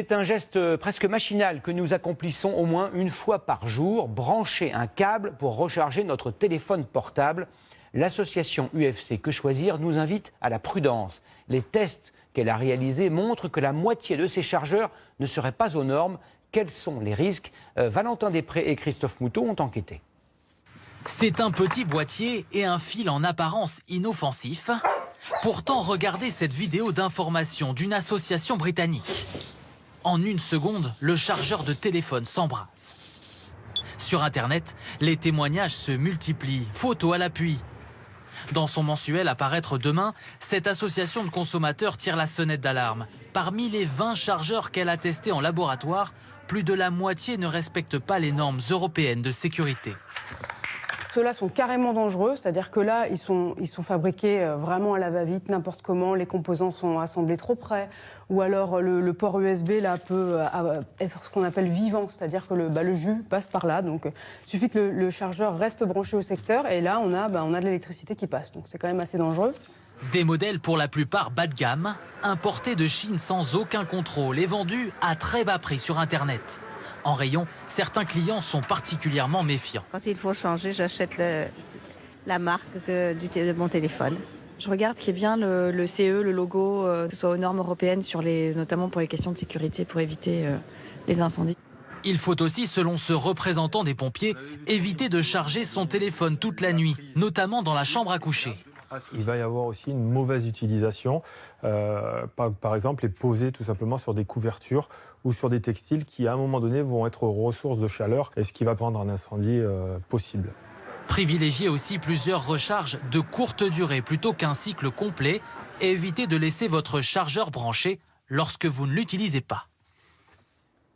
C'est un geste presque machinal que nous accomplissons au moins une fois par jour, brancher un câble pour recharger notre téléphone portable. L'association UFC Que Choisir nous invite à la prudence. Les tests qu'elle a réalisés montrent que la moitié de ces chargeurs ne seraient pas aux normes. Quels sont les risques? Valentin Després et Christophe Moutot ont enquêté. C'est un petit boîtier et un fil en apparence inoffensif. Pourtant, regardez cette vidéo d'information d'une association britannique. En une seconde, le chargeur de téléphone s'embrase. Sur Internet, les témoignages se multiplient, photos à l'appui. Dans son mensuel à paraître demain, cette association de consommateurs tire la sonnette d'alarme. Parmi les 20 chargeurs qu'elle a testés en laboratoire, plus de la moitié ne respectent pas les normes européennes de sécurité. Ceux-là sont carrément dangereux, c'est-à-dire que là, ils sont fabriqués vraiment à la va-vite, n'importe comment, les composants sont assemblés trop près, ou alors le port USB là, peut être ce qu'on appelle vivant, c'est-à-dire que le jus passe par là. Donc il suffit que le chargeur reste branché au secteur, et là, on a de l'électricité qui passe. Donc c'est quand même assez dangereux. Des modèles pour la plupart bas de gamme, importés de Chine sans aucun contrôle et vendus à très bas prix sur Internet. En rayon, certains clients sont particulièrement méfiants. Quand il faut changer, j'achète la marque de mon téléphone. Je regarde qu'il y ait bien le CE, le logo, que ce soit aux normes européennes, notamment pour les questions de sécurité, pour éviter les incendies. Il faut aussi, selon ce représentant des pompiers, éviter de charger son téléphone toute la nuit, notamment dans la chambre à coucher. Il va y avoir aussi une mauvaise utilisation, par exemple les poser tout simplement sur des couvertures ou sur des textiles qui à un moment donné vont être ressources de chaleur et ce qui va prendre un incendie possible. Privilégiez aussi plusieurs recharges de courte durée plutôt qu'un cycle complet et évitez de laisser votre chargeur branché lorsque vous ne l'utilisez pas.